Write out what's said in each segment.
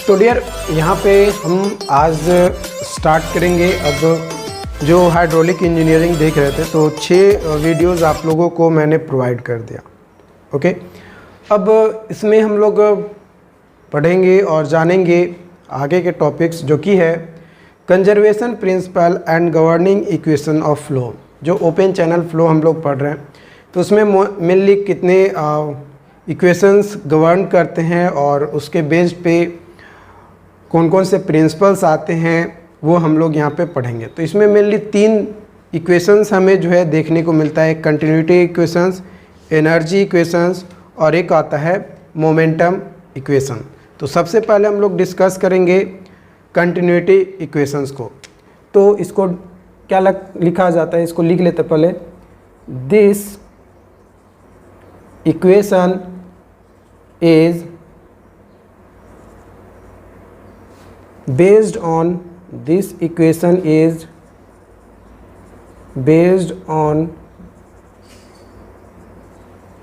तो डियर यहाँ पे हम आज स्टार्ट करेंगे। अब जो हाइड्रोलिक इंजीनियरिंग देख रहे थे तो 6 वीडियोस आप लोगों को मैंने प्रोवाइड कर दिया। ओके, अब इसमें हम लोग पढ़ेंगे और जानेंगे आगे के टॉपिक्स, जो कि है conservation principle and governing equation of flow. जो ओपन चैनल फ्लो हम लोग पढ़ रहे हैं तो उसमें मेनली कितने इक्वेशंस गवर्न करते हैं और उसके बेस्ड पे कौन कौन से प्रिंसिपल्स आते हैं वो हम लोग यहाँ पे पढ़ेंगे। तो इसमें मेनली 3 इक्वेशंस हमें जो है देखने को मिलता है, कंटिन्यूटी इक्वेशंस, एनर्जी इक्वेशंस और एक आता है मोमेंटम इक्वेशन। तो सबसे पहले हम लोग डिस्कस करेंगे कंटिन्यूटी इक्वेशंस को। तो इसको क्या लिखा जाता है, इसको लिख लेते पहले। This equation is based on this equation is based on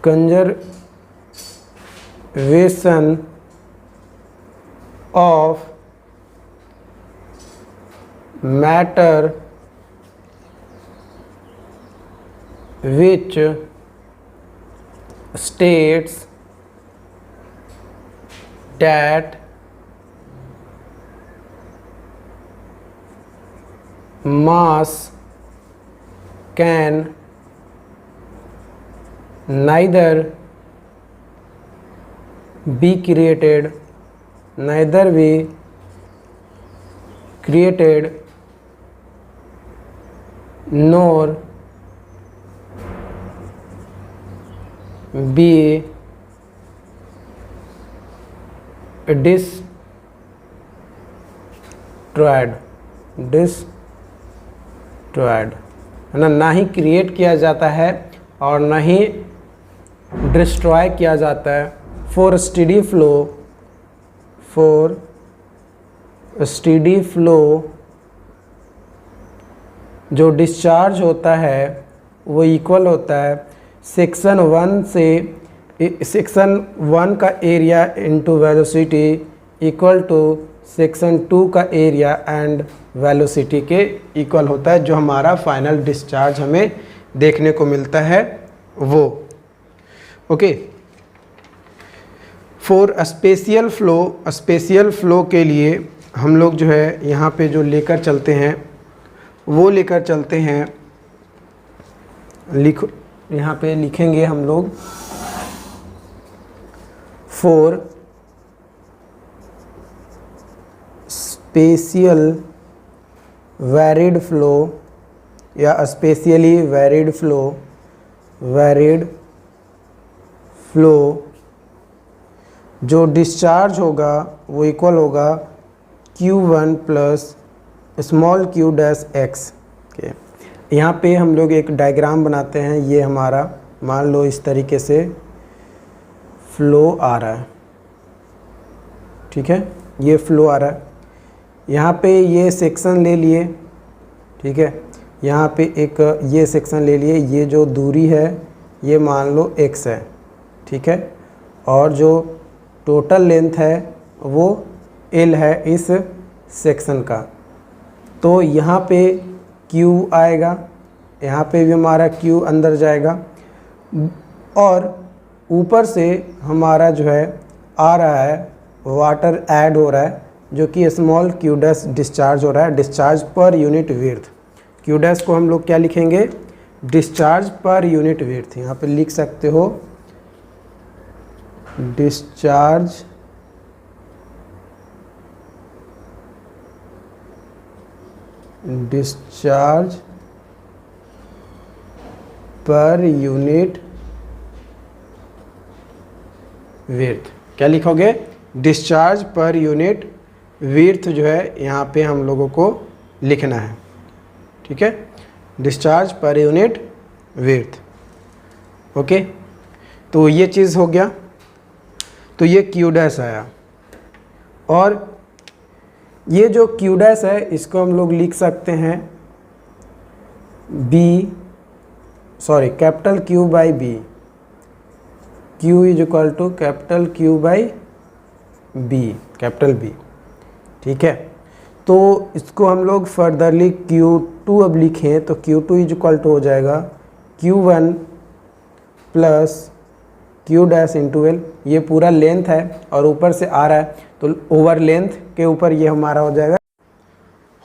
conservation of matter which states that mass can neither be created nor be destroyed, है ना ही क्रिएट किया जाता है और ना ही डिस्ट्रॉय किया जाता है। फॉर स्टेडी फ्लो जो डिस्चार्ज होता है वो इक्वल होता है सेक्शन 1 का area into velocity equal to section 2 का एरिया एंड वेलोसिटी के इक्वल होता है, जो हमारा फाइनल डिस्चार्ज हमें देखने को मिलता है वो। ओके, फॉर स्पेशियल फ्लो के लिए हम लोग जो है यहाँ पे जो लेकर चलते हैं वो लेकर चलते हैं, यहाँ पे लिखेंगे हम लोग फॉर स्पेशियल वैरिड फ्लो या स्पेशली वैरिड फ्लो जो डिस्चार्ज होगा वो इक्वल होगा Q1 plus small q dash x के। यहाँ पे हम लोग एक डायग्राम बनाते हैं। ये हमारा मान लो इस तरीके से फ्लो आ रहा है, ठीक है, ये फ्लो आ रहा है। यहाँ पे ये सेक्शन ले लिए, ठीक है, यहाँ पे एक ये सेक्शन ले लिए, ये जो दूरी है ये मान लो x है, ठीक है, और जो टोटल लेंथ है वो l है इस सेक्शन का। तो यहाँ पे q आएगा, यहाँ पे भी हमारा q अंदर जाएगा और ऊपर से हमारा जो है आ रहा है वाटर ऐड हो रहा है, जो कि स्मॉल q डैश डिस्चार्ज हो रहा है, discharge per unit width. q dash को हम लोग क्या लिखेंगे, डिस्चार्ज पर यूनिट विड्थ। यहाँ पे लिख सकते हो डिस्चार्ज पर यूनिट विड्थ। क्या लिखोगे, डिस्चार्ज पर यूनिट विड्थ जो है यहाँ पे हम लोगों को लिखना है, ठीक है, discharge per unit width. Okay, तो ये चीज़ हो गया। तो ये Q डैश आया और ये जो Q डैश है इसको हम लोग लिख सकते हैं capital Q by B. Q is equal to capital Q by B, capital B. ठीक है, तो इसको हम लोग फर्दरली Q2 अब लिखें तो Q2 इज इक्वल टू हो जाएगा Q1 plus Q dash into L। ये पूरा लेंथ है और ऊपर से आ रहा है तो ओवर लेंथ के ऊपर ये हमारा हो जाएगा।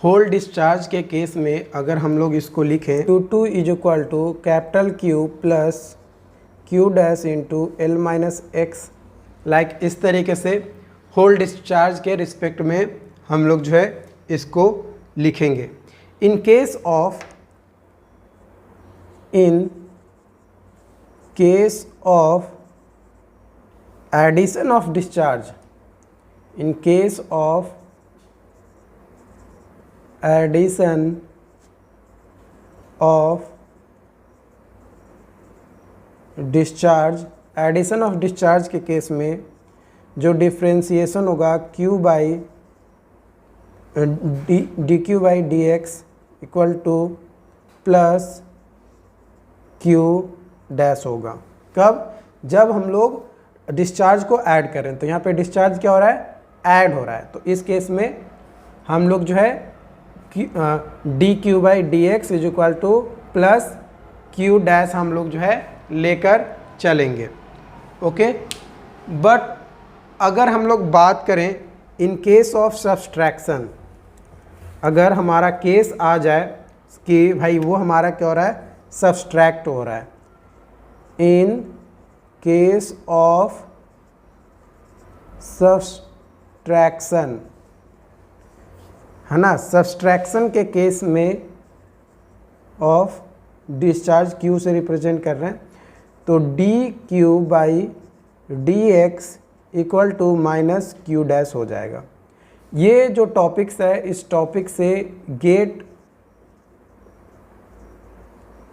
होल डिस्चार्ज के केस में अगर हम लोग इसको लिखें Q2 is equal to capital Q plus Q dash into L minus X, like इस तरीके से होल डिस्चार्ज के रिस्पेक्ट में हम लोग जो है इसको लिखेंगे। In case of addition of discharge, in case of addition of discharge, addition of discharge के केस में जो डिफ्रेंसिएशन होगा Q by D Q by D X equal to plus Q dash होगा। कब? जब हम लोग डिस्चार्ज को ऐड करें, तो यहाँ पे डिस्चार्ज क्या हो रहा है? ऐड हो रहा है। तो इस केस में हम लोग जो है D Q by D x is equal to plus Q dash हम लोग जो है लेकर चलेंगे। ओके, बट अगर हम लोग बात करें इन केस ऑफ सब्सट्रैक्शन, अगर हमारा केस आ जाए कि भाई वो हमारा क्या हो रहा है? सब्सट्रैक्ट हो रहा है। इन केस ऑफ सब्सट्रैक्शन, है ना, सब्सट्रैक्शन के केस में ऑफ डिस्चार्ज Q से रिप्रेजेंट कर रहे हैं, तो D Q by D X equal to minus Q dash हो जाएगा। ये जो टॉपिक्स है, इस टॉपिक से गेट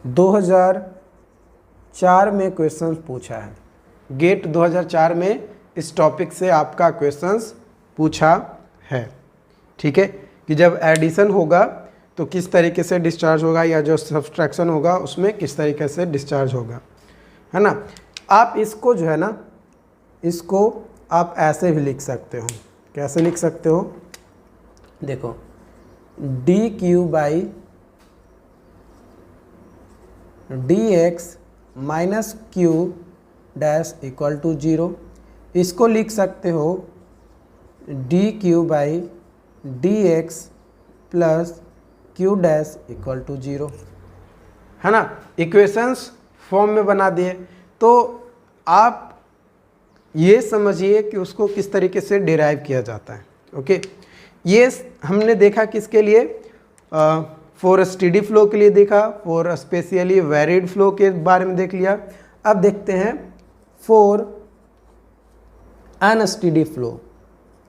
2004 में क्वेश्चंस पूछा है। गेट 2004 में इस टॉपिक से आपका क्वेश्चंस पूछा है। ठीक है, कि जब एडिशन होगा तो किस तरीके से डिस्चार्ज होगा, या जो सब्सट्रैक्शन होगा उसमें किस तरीके से डिस्चार्ज होगा, है ना। आप इसको जो है ना, इसको आप ऐसे भी लिख सकते हो। कैसे लिख सकते हो? देखो, D Q by D X minus Q dash equal to 0। इसको लिख सकते हो D Q by D X plus Q dash equal to 0, है ना। इक्वेशंस फॉर्म में बना दिए। तो आप ये समझिए कि उसको किस तरीके से डिराइव किया जाता है। ओके, ये हमने देखा किसके लिए? फॉर स्टेडी फ्लो के लिए देखा, फॉर स्पेशली वेरिड फ्लो के बारे में देख लिया। अब देखते हैं फॉर अनस्टेडी फ्लो।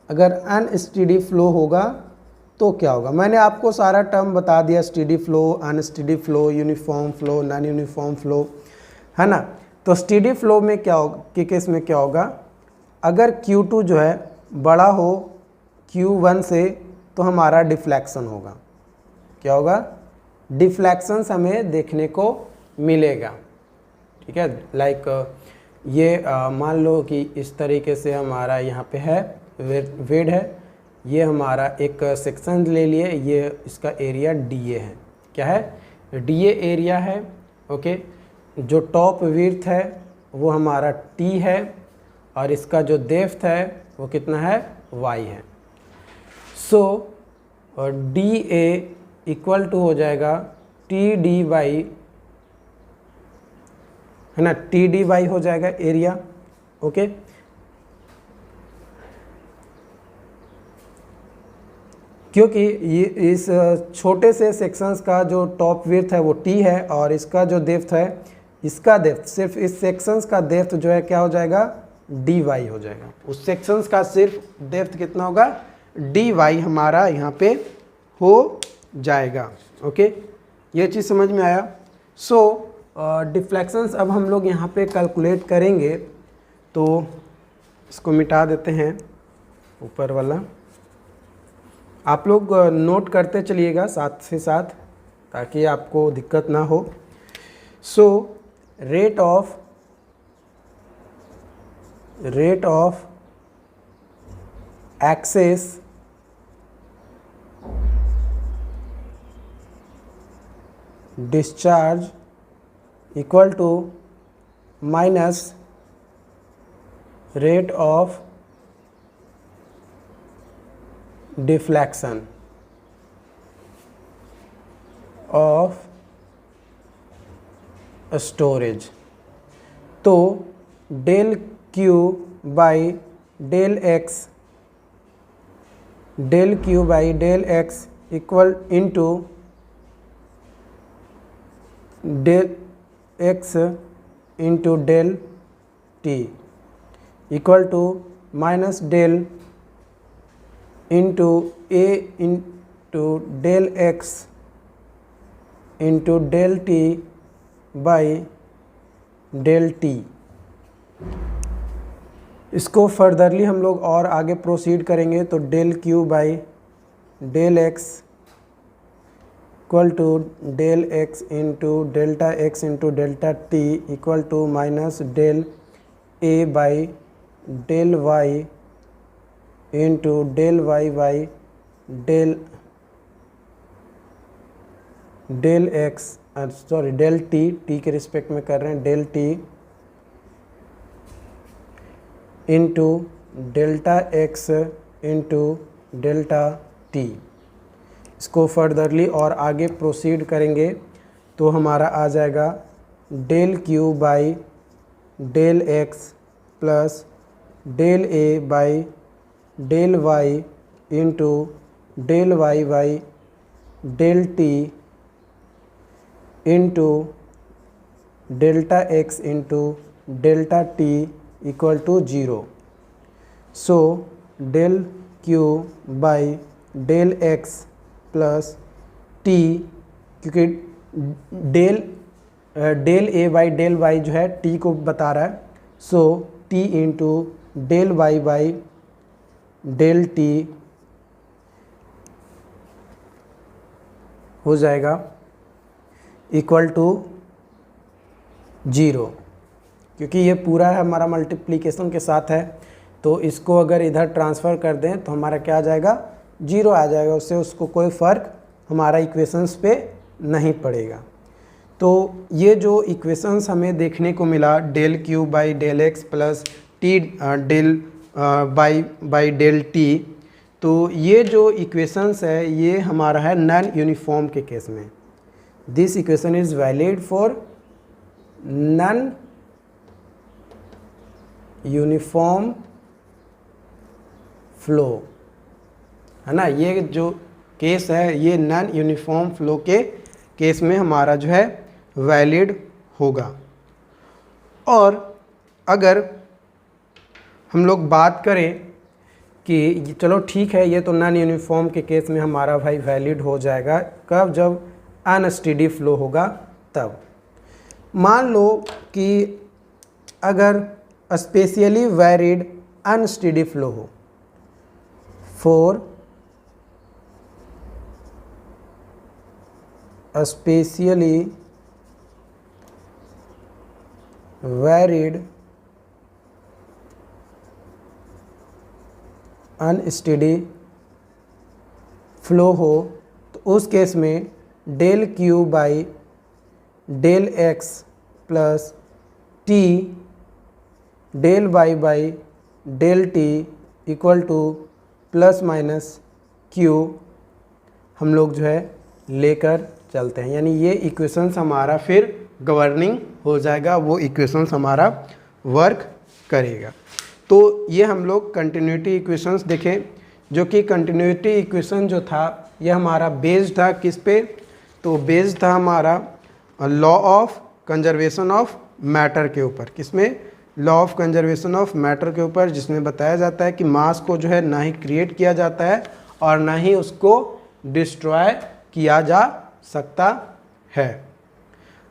अगर अनस्टेडी फ्लो होगा तो क्या होगा? मैंने आपको सारा टर्म बता दिया, steady flow, unsteady flow, uniform flow, non uniform flow, है ना। तो स्टेडी फ्लो में क्या होगा, के केस में क्या होगा? अगर Q2 जो है बड़ा हो Q1 से तो हमारा डिफ्लेक्शन होगा। क्या होगा? डिफ्लेक्शंस हमें देखने को मिलेगा। ठीक है, लाइक ये मान लो कि इस तरीके से हमारा यहाँ पे है वेड है, ये हमारा एक सेक्शन ले लिए, ये इसका एरिया DA है। क्या है? DA एरिया है। ओके, जो टॉप विड्थ है वो हमारा T है और इसका जो डेप्थ है वो कितना है? Y है। सो DA इक्वल टू हो जाएगा TDY, है ना, TDY हो जाएगा एरिया। ओके, क्योंकि ये इस छोटे से सेक्शंस का जो टॉप विड्थ है वो T है और इसका जो डेप्थ है, इसका डेप्थ, सिर्फ इस सेक्शंस का डेप्थ जो है क्या हो जाएगा? DY हो जाएगा। उस सेक्शंस का सिर्फ डेप्थ कितना होगा? DY हमारा यहाँ पे हो जाएगा। ओके, ये चीज़ समझ में आया। सो डिफ्लेक्शंस अब हम लोग यहाँ पे कैलकुलेट करेंगे, तो इसको मिटा देते हैं ऊपर वाला। आप लोग नोट करते चलिएगा साथ से साथ, ताकि आपको दिक्कत ना हो। So rate of excess discharge equal to minus rate of deflection of storage. तो del Q by del x, del Q by del x equal into del x into del T equal to minus del into A into del x into del t by del t. इसको furtherly हम लोग और आगे proceed करेंगे तो del Q by del x equal to del x into delta X into delta T equal to minus del A by del Y into del Y by del X sorry del T के respect में कर रहे हैं, del T into delta X into delta T. इसको furtherly और आगे proceed करेंगे तो हमारा आ जाएगा del Q by del x plus del A by del Y into del Y by del T into delta X into delta T equal to 0। So del Q by del x plus t, क्योंकि del A by del y जो है t को बता रहा है, so t into del Y by del t हो जाएगा equal to 0। क्योंकि ये पूरा है हमारा मल्टीप्लिकेशन के साथ है, तो इसको अगर इधर ट्रांसफ़र कर दें तो हमारा क्या आ जाएगा, 0 आ जाएगा। उससे उसको कोई फ़र्क हमारा इक्वेशंस पे नहीं पड़ेगा। तो ये जो इक्वेशंस हमें देखने को मिला del Q by del x plus T del by del T, तो ये जो इक्वेशंस है ये हमारा है नॉन यूनिफॉर्म के केस में। This equation is valid for non uniform flow, है ना। ये जो केस है ये नॉन यूनिफॉर्म फ्लो के केस में हमारा जो है वैलिड होगा। और अगर हम लोग बात करें कि चलो ठीक है ये तो नॉन यूनिफॉर्म के केस में हमारा भाई वैलिड हो जाएगा, कब, जब अनस्टेडी फ्लो होगा तब। मान लो कि अगर स्पेशली वैरिड अनस्टेडी फ्लो हो, for spatially varied unsteady flow हो, तो उस केस में del Q by del x plus T del Y by del T equal to plus minus Q हम लोग जो है लेकर चलते हैं। यानी ये इक्वेशंस हमारा फिर गवर्निंग हो जाएगा, वो इक्वेशंस हमारा वर्क करेगा। तो ये हम लोग कंटिन्यूटी इक्वेशंस देखें, जो कि कंटिन्यूटी इक्वेशन जो था ये हमारा बेस्ड था किस पे, तो बेस्ड था हमारा law of conservation of matter के ऊपर। किसमें, law of conservation of matter के ऊपर, जिसमें बताया जाता है कि मास को जो है ना ही क्रिएट किया जाता है और ना ही उसको डिस्ट्रॉय किया जा सकता है।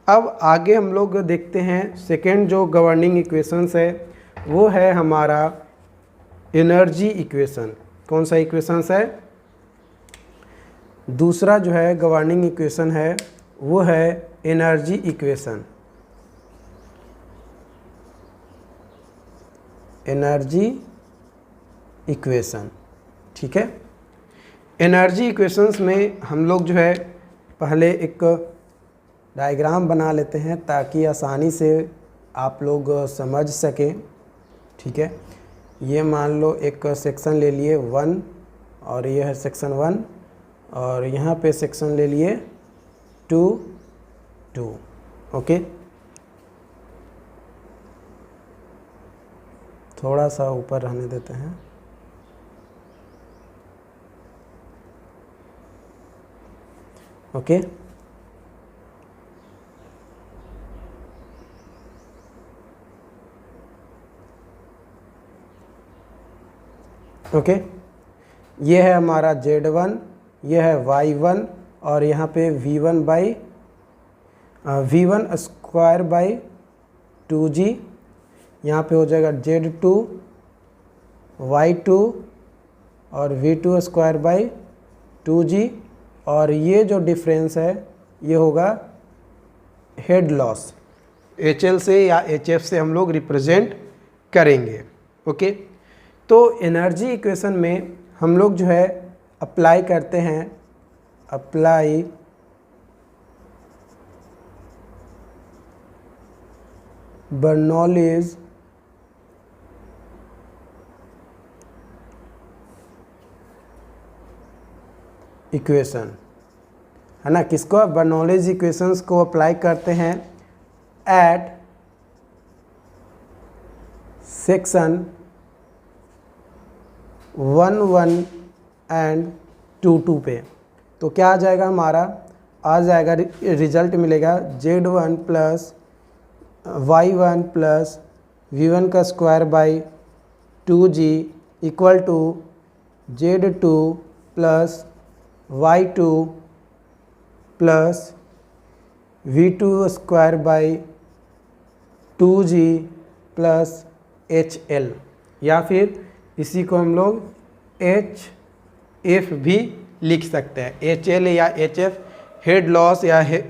अब आगे हम लोग देखते हैं सेकेंड जो गवर्निंग इक्वेशंस है वो है हमारा एनर्जी इक्वेशन। कौन सा इक्वेशंस है, दूसरा जो है गवर्निंग इक्वेशन है वो है एनर्जी इक्वेशन। एनर्जी इक्वेशन, ठीक है। एनर्जी इक्वेशंस में हम लोग जो है पहले एक डायग्राम बना लेते हैं ताकि आसानी से आप लोग समझ सकें। ठीक है, ये मान लो एक सेक्शन ले लिए 1 और ये है सेक्शन 1 और यहाँ पे सेक्शन ले लिए 2 2। ओके, थोड़ा सा ऊपर रहने देते हैं। ओके, ओके, ये है हमारा Z1, ये है Y1 और यहाँ पे V1 स्क्वायर बाई 2G, यहाँ पे हो जाएगा Z2 Y2 और V2 स्क्वायर बाई 2G और ये जो डिफरेंस है ये होगा हेड लॉस, HL से या HF से हम लोग रिप्रेजेंट करेंगे। ओके, तो एनर्जी इक्वेशन में हम लोग जो है अप्लाई करते हैं, अप्लाई बर्नौलीज इक्वेशन, है ना। किसको? बर्नौलीज इक्वेशंस को अप्लाई करते हैं एट सेक्शन 1 एंड 2 पे। तो क्या आ जाएगा हमारा? आ जाएगा, रिजल्ट मिलेगा Z1 plus Y1 plus V1 का square by 2G equal to Z2 plus Y2 plus V2 square by 2G plus HL, या फिर इसी को हम लोग HF भी लिख सकते हैं। HL या HF हेड लॉस या है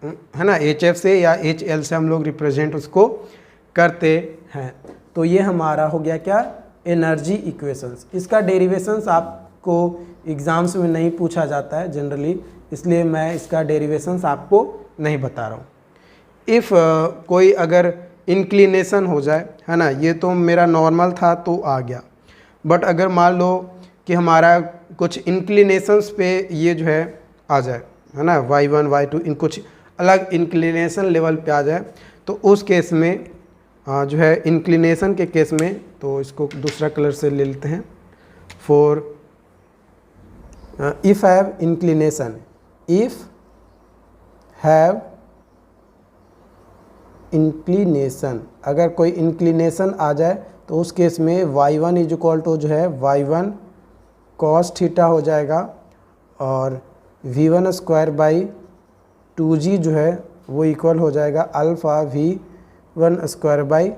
ना, HF से या HL से हम लोग रिप्रेजेंट उसको करते हैं। तो ये हमारा हो गया क्या? Energy equations. इसका डेरिवेशंस आपको एग्ज़ाम्स में नहीं पूछा जाता है जनरली, इसलिए मैं इसका डेरिवेशंस आपको नहीं बता रहा हूँ। इफ़ कोई अगर इंक्लिनेशन हो जाए, है ना, ये तो मेरा नॉर्मल था तो आ गया, बट अगर मान लो कि हमारा कुछ इंक्लिनेशंस पे ये जो है आ जाए, है ना, Y1 Y2 इन कुछ अलग इंक्लिनेशन लेवल पे आ जाए, तो उस केस में जो है इंक्लिनेशन के केस में, तो इसको दूसरा कलर से ले लेते हैं। For if have inclination, if have inclination, अगर कोई इंक्लिनेशन आ जाए तो उस केस में Y1 इज इक्वल टू जो है Y1 cos थीटा हो जाएगा और V1 स्क्वायर बाई 2G जो है वो इक्वल हो जाएगा alpha V1 square by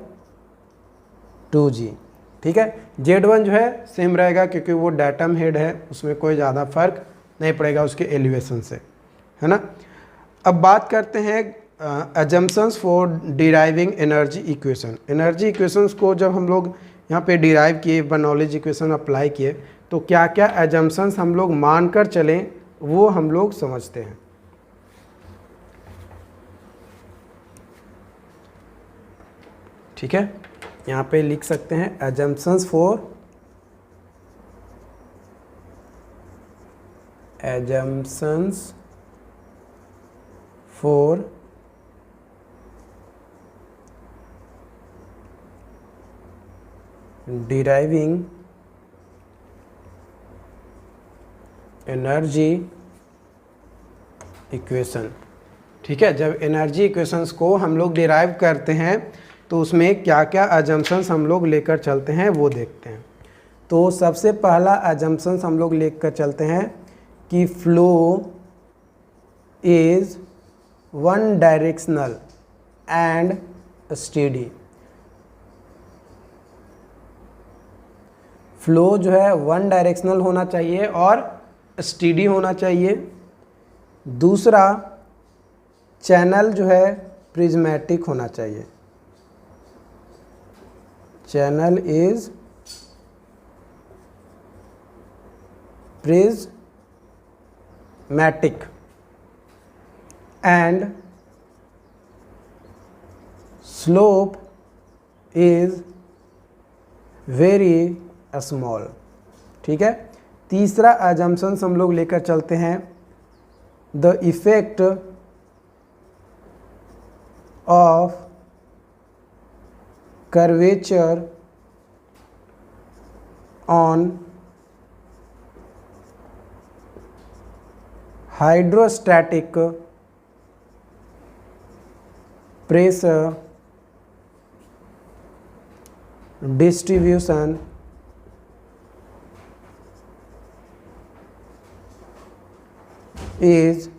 2G। ठीक है, Z1 जो है सेम रहेगा क्योंकि वो डाटम हेड है, उसमें कोई ज़्यादा फर्क नहीं पड़ेगा उसके एलिवेशन से, है ना। अब बात करते हैं assumptions for deriving energy equation. Energy equations को जब हम लोग यहाँ पे डिराइव किए, बर्नौलीज इक्वेशन अप्लाई किए, तो क्या क्या अजम्पशंस हम लोग मानकर चलें वो हम लोग समझते हैं। ठीक है, यहाँ पे लिख सकते हैं assumptions for deriving energy equation. ठीक है, जब एनर्जी इक्वेशंस को हम लोग डिराइव करते हैं तो उसमें क्या क्या अजम्पशंस हम लोग लेकर चलते हैं वो देखते हैं। तो सबसे पहला अजम्पशंस हम लोग लेकर चलते हैं कि flow is one directional and steady. Flow जो है वन डायरेक्शनल होना चाहिए और स्टेडी होना चाहिए। दूसरा, चैनल जो है प्रिज्मेटिक होना चाहिए। Channel is prismatic and slope is very small. ठीक है, तीसरा अजम्पशंस हम लोग लेकर चलते हैं, the effect of curvature on hydrostatic pressure distribution is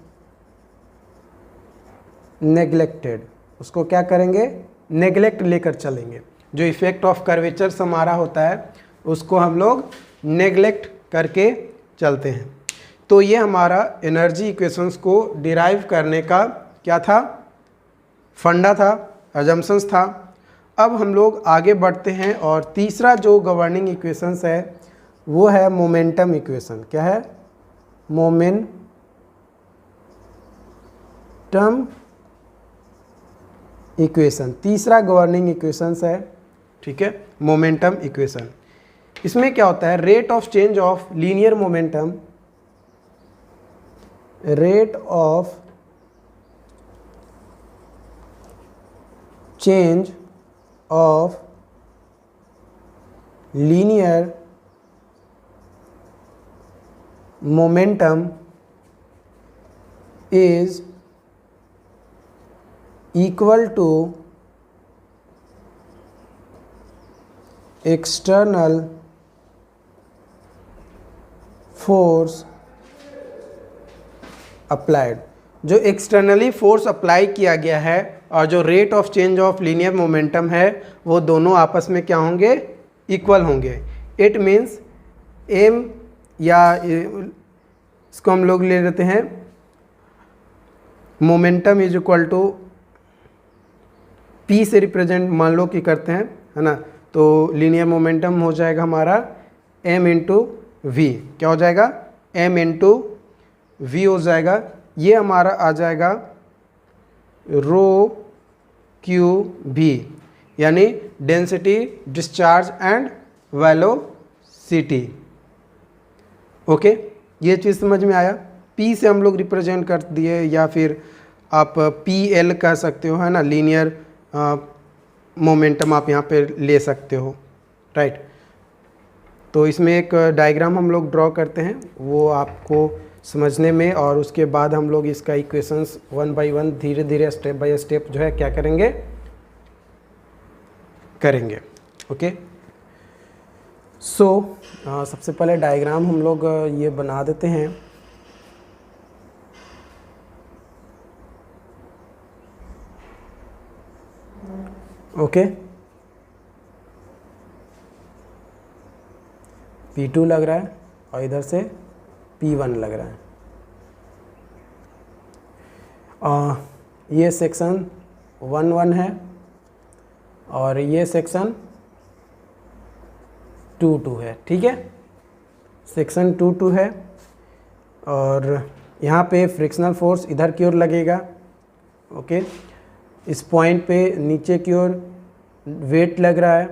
neglected. उसको क्या करेंगे, नेग्लेक्ट लेकर चलेंगे। जो इफेक्ट ऑफ कर्वेचर हमारा होता है उसको हम लोग नेग्लेक्ट करके चलते हैं। तो ये हमारा एनर्जी इक्वेशंस को डिराइव करने का क्या था, फंडा था, अजम्पशंस था। अब हम लोग आगे बढ़ते हैं और तीसरा जो गवर्निंग इक्वेशंस है वो है मोमेंटम इक्वेशन। क्या है, मोमेंटम इक्वेशन, तीसरा गवर्निंग इक्वेशंस है। ठीक है, मोमेंटम इक्वेशन। इसमें क्या होता है, rate of change of linear momentum, rate of change of linear momentum is equal to external force applied। जो एक्सटर्नली फोर्स अप्लाई किया गया है और जो rate of change of linear momentum है वो दोनों आपस में क्या होंगे, इक्वल होंगे। इट मीन्स एम, या इसको हम लोग ले लेते हैं momentum is equal to P से रिप्रेजेंट मान लो कि करते हैं, है ना। तो लीनियर मोमेंटम हो जाएगा हमारा m इंटू वी। क्या हो जाएगा, m इंटू वी हो जाएगा। ये हमारा आ जाएगा रो क्यू भी, यानी density, discharge and velocity. Okay, ये चीज़ समझ में आया। P से हम लोग रिप्रेजेंट कर दिए, या फिर आप PL कह सकते हो, है ना, लीनियर मोमेंटम आप यहाँ पे ले सकते हो, राइट। तो इसमें एक डायग्राम हम लोग ड्रॉ करते हैं, वो आपको समझने में, और उसके बाद हम लोग इसका इक्वेशंस वन बाय वन धीरे धीरे स्टेप बाय स्टेप जो है क्या करेंगे, ओके। सो सबसे पहले डायग्राम हम लोग ये बना देते हैं। ओके, P2 लग रहा है और इधर से P1 लग रहा है। ये सेक्शन 1-1 है और ये सेक्शन 2-2 है। ठीक है, सेक्शन 2-2 है और यहाँ पे फ्रिक्शनल फोर्स इधर की ओर लगेगा। ओके, इस पॉइंट पे नीचे की ओर वेट लग रहा है।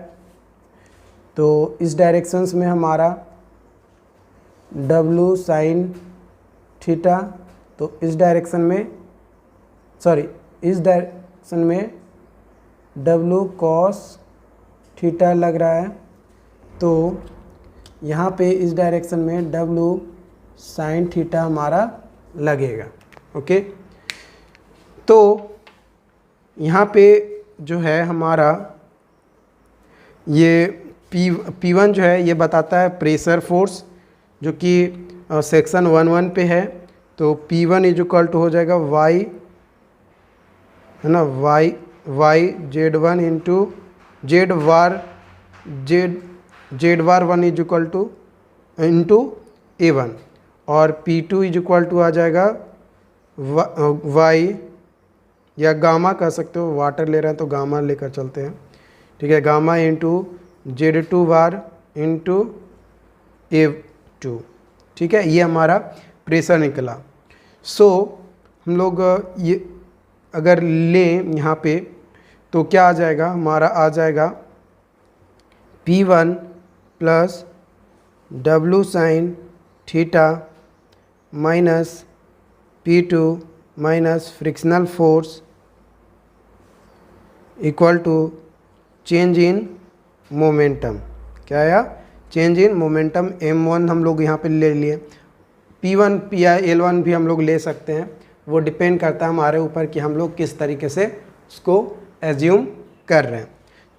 तो इस डायरेक्शंस में हमारा W साइन थीटा, तो इस डायरेक्शन में इस डायरेक्शन में W कॉस थीटा लग रहा है। तो यहाँ पे इस डायरेक्शन में W साइन थीटा हमारा लगेगा। ओके, तो यहाँ पे जो है हमारा ये P1 जो है ये बताता है प्रेशर फोर्स, जो कि सेक्शन 1-1 पे है। तो P1 इज इक्वल टू हो जाएगा Y, है ना, Y Z1 into Z war 1 is equal two into A1, और P2 इज इक्वल टू आ जाएगा Y, या गामा कह सकते हो, वाटर ले रहे हैं तो गामा लेकर चलते हैं। ठीक है, gamma into Z2 bar into A2। ठीक है, ये हमारा प्रेशर निकला। सो हम लोग ये अगर लें यहाँ पे, तो क्या आ जाएगा, हमारा आ जाएगा P1 plus W sine theta minus P2 minus frictional force equal to change in momentum. क्या आया, चेंज इन मोमेंटम m1 हम लोग यहाँ पे ले लिए, P1 या L1 भी हम लोग ले सकते हैं, वो डिपेंड करता है हमारे ऊपर कि हम लोग किस तरीके से उसको एज्यूम कर रहे हैं।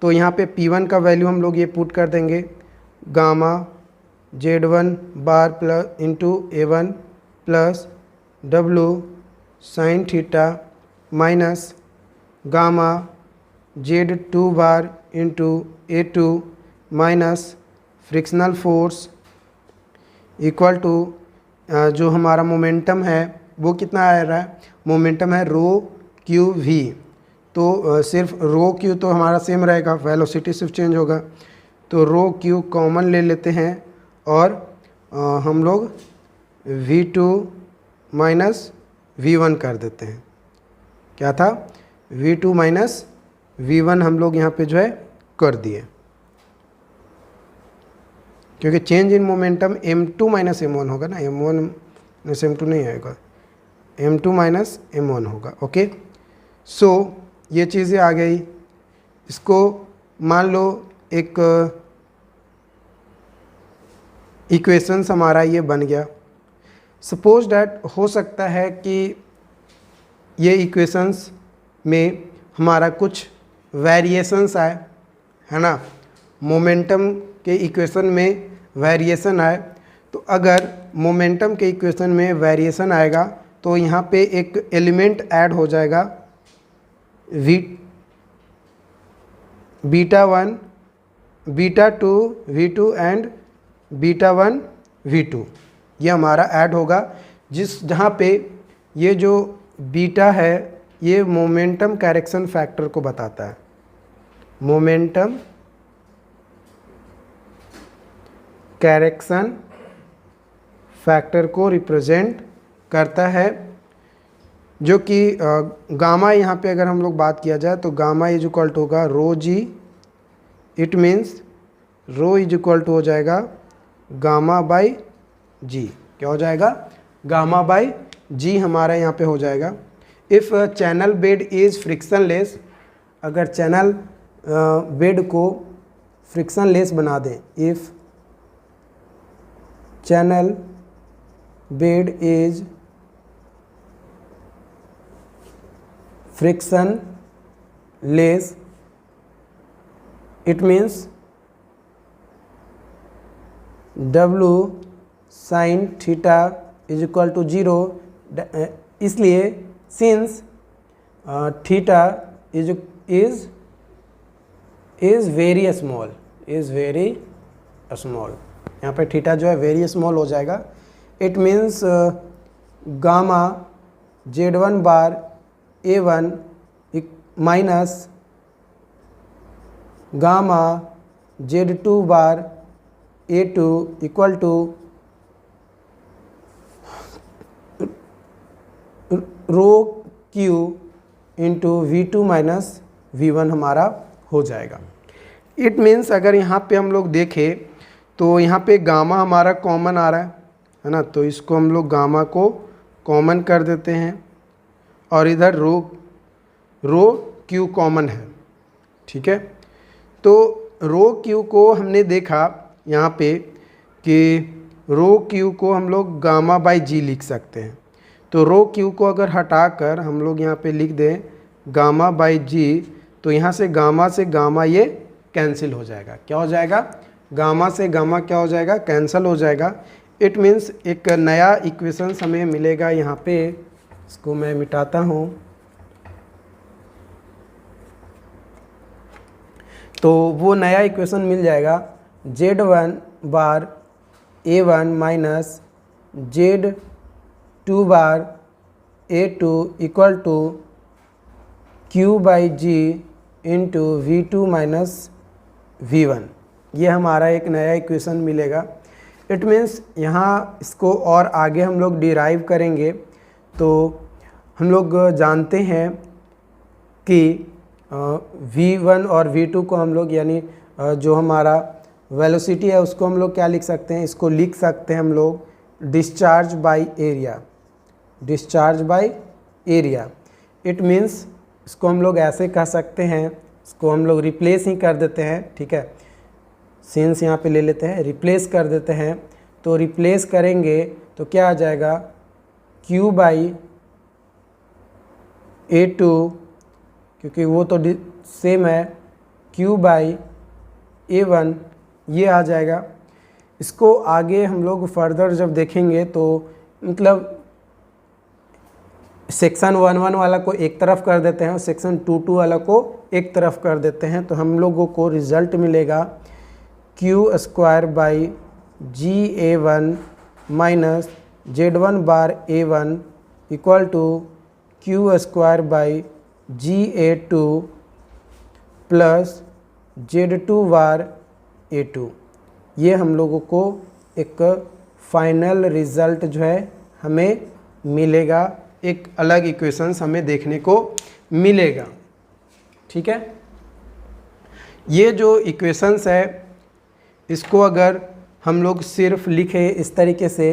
तो यहाँ पे P1 का वैल्यू हम लोग ये पुट कर देंगे, gamma Z1 bar plus into A1 plus W sine theta minus gamma Z2 bar into A2 minus frictional force equal to जो हमारा मोमेंटम है वो कितना आ रहा है, मोमेंटम है रो क्यू वी। तो सिर्फ रो क्यू तो हमारा सेम रहेगा, वेलोसिटी सिर्फ चेंज होगा। तो रो क्यू कॉमन ले लेते हैं और हम लोग V2 माइनस V1 कर देते हैं। क्या था, V2 माइनस V1 हम लोग यहाँ पे जो है कर दिए, क्योंकि change in momentum M2 minus M1 होगा ना, M1 माइनस M2 नहीं आएगा, M2 माइनस M1 होगा। ओके, सो ये चीज़ें आ गई। इसको मान लो एक इक्वेशंस हमारा ये बन गया। सपोज डैट हो सकता है कि ये इक्वेशंस में हमारा कुछ वेरिएशंस आए, है ना, मोमेंटम के इक्वेशन में वेरिएशन आए। तो अगर मोमेंटम के इक्वेशन में वेरिएशन आएगा तो यहाँ पे एक एलिमेंट ऐड हो जाएगा beta1 बीटा2 V2 and beta1 V2, ये हमारा ऐड होगा, जहाँ पे ये जो बीटा है ये मोमेंटम करेक्शन फैक्टर को बताता है, मोमेंटम करेक्शन फैक्टर को रिप्रेजेंट करता है, जो कि गामा यहाँ पे अगर हम लोग बात किया जाए तो गामा इज इक्वल टू होगा rho g. It means rho is equal to हो जाएगा गामा बाई जी। क्या हो जाएगा, गामा बाई जी हमारा यहाँ पे हो जाएगा। If channel bed is frictionless, अगर चैनल बेड को फ्रिक्शनलेस बना दें, if channel bed is frictionless, it means W sin theta is equal to 0, इसलिए since theta is very small, यहाँ पे थीटा जो है वेरी स्मॉल हो जाएगा। It means gamma Z1 bar A1 minus gamma Z2 bar A2 equal to rho Q into V2 minus V1 हमारा हो जाएगा। इट मीन्स अगर यहाँ पे हम लोग देखें तो यहाँ पे गामा हमारा कॉमन आ रहा है ना, तो इसको हम लोग गामा को कॉमन कर देते हैं और इधर रो क्यू कॉमन है। ठीक है, तो रो क्यू को हमने देखा यहाँ पे कि रो क्यू को हम लोग गामा बाई जी लिख सकते हैं। तो रो क्यू को अगर हटाकर हम लोग यहाँ पे लिख दें गामा बाई जी, तो यहाँ से गामा ये कैंसिल हो जाएगा। क्या हो जाएगा, गामा से गामा क्या हो जाएगा, कैंसिल हो जाएगा। इट मीन्स एक नया इक्वेशन हमें मिलेगा यहाँ पे, इसको मैं मिटाता हूँ। तो वो नया इक्वेशन मिल जाएगा Z1 bar A1 minus Z2 bar A2 equal to Q by G into V2 minus V1। ये हमारा एक नया इक्वेशन मिलेगा। इट मीन्स यहाँ इसको और आगे हम लोग डिराइव करेंगे तो हम लोग जानते हैं कि v1 और v2 को हम लोग यानी जो हमारा वेलोसिटी है उसको हम लोग क्या लिख सकते हैं, इसको लिख सकते हैं हम लोग discharge by area, discharge by area. It means इसको हम लोग ऐसे कह सकते हैं, इसको हम लोग रिप्लेस ही कर देते हैं, ठीक है, सिंस यहाँ पे ले लेते हैं, रिप्लेस कर देते हैं। तो रिप्लेस करेंगे तो क्या आ जाएगा, Q बाई A2, क्योंकि वो तो सेम है, Q बाई A1 ये आ जाएगा। इसको आगे हम लोग फर्दर जब देखेंगे तो मतलब सेक्शन 1 वाला को एक तरफ कर देते हैं और सेक्शन 2 वाला को एक तरफ कर देते हैं, तो हम लोगों को रिज़ल्ट मिलेगा Q square by GA1 minus Z1 bar A1 equal to Q square by GA2 plus Z2 bar A2। ये हम लोगों को एक फाइनल रिज़ल्ट जो है हमें मिलेगा, एक अलग इक्वेशंस हमें देखने को मिलेगा, ठीक है। ये जो इक्वेशंस है इसको अगर हम लोग सिर्फ लिखें इस तरीके से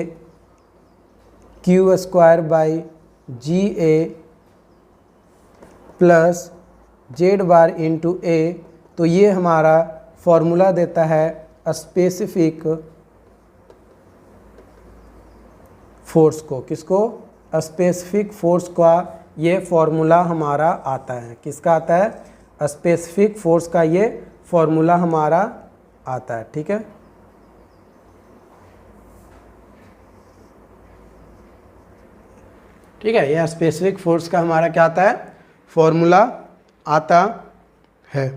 Q square by GA plus Z bar into A, तो ये हमारा फॉर्मूला देता है स्पेसिफिक फोर्स को, किसको, स्पेसिफिक फोर्स का ये फॉर्मूला हमारा आता है, किसका आता है, स्पेसिफिक फोर्स का ये फॉर्मूला हमारा आता है, ठीक है। ठीक है, ये स्पेसिफिक फोर्स का हमारा क्या आता है, फॉर्मूला आता है।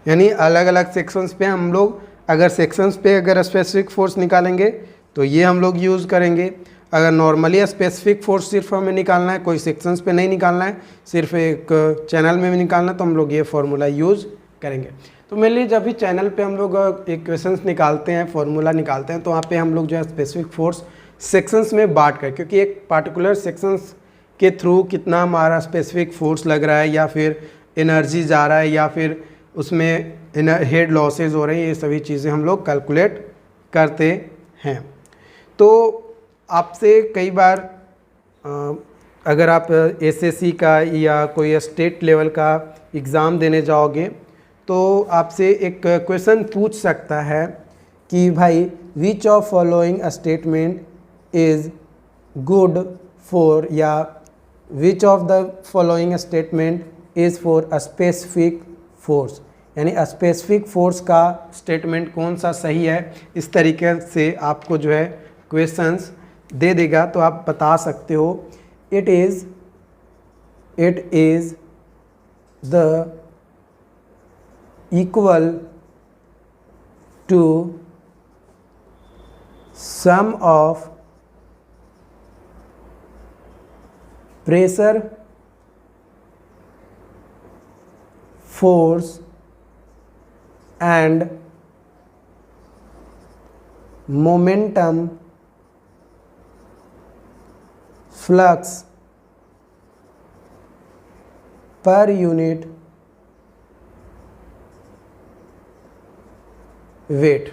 यानी अलग अलग सेक्शंस पे हम लोग अगर सेक्शंस पे अगर स्पेसिफिक फोर्स निकालेंगे तो ये हम लोग यूज़ करेंगे। अगर नॉर्मली स्पेसिफिक फोर्स सिर्फ हमें निकालना है, कोई सेक्शंस पे नहीं निकालना है, सिर्फ एक चैनल में भी निकालना है, तो हम लोग ये फॉर्मूला यूज़ करेंगे। तो मेनली जब भी चैनल पे हम लोग इक्वेशंस निकालते हैं, फॉर्मूला निकालते हैं, तो वहाँ पे हम लोग जो है स्पेसिफिक फोर्स सेक्शंस में बांट कर, क्योंकि एक पार्टिकुलर सेक्शंस के थ्रू कितना हमारा स्पेसिफिक फोर्स लग रहा है या फिर एनर्जी जा रहा है या फिर उसमें हेड लॉसेज हो रहे हैं, ये सभी चीज़ें हम लोग कैलकुलेट करते हैं। तो आपसे कई बार अगर आप एसएससी का या कोई स्टेट लेवल का एग्ज़ाम देने जाओगे तो आपसे एक क्वेश्चन पूछ सकता है कि भाई which of following statement is good for, या which of the following statement is for a specific force, यानी स्पेसिफिक फोर्स का स्टेटमेंट कौन सा सही है, इस तरीके से आपको जो है क्वेश्चंस दे देगा। तो आप बता सकते हो it is the equal to sum of pressure, force and momentum flux per unit weight.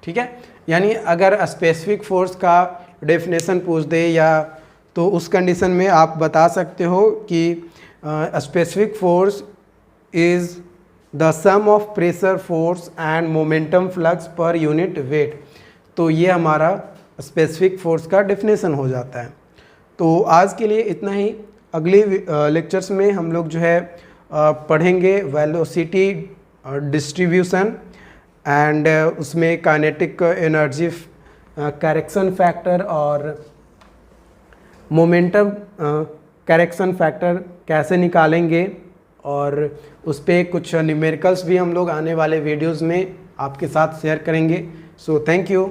ठीक है, यानी अगर स्पेसिफिक फोर्स का डेफिनेशन पूछ दे या तो उस कंडीशन में आप बता सकते हो कि specific force is the sum of pressure, force and momentum flux per unit weight. तो ये हमारा स्पेसिफिक फोर्स का डेफिनेशन हो जाता है। तो आज के लिए इतना ही। अगले लेक्चर्स में हम लोग जो है पढ़ेंगे वेलोसिटी डिस्ट्रीब्यूशन एंड उसमें काइनेटिक एनर्जी करेक्शन फैक्टर और मोमेंटम करेक्शन फैक्टर कैसे निकालेंगे, और उस पर कुछ न्यूमेरिकल्स भी हम लोग आने वाले वीडियोस में आपके साथ शेयर करेंगे। So thank you.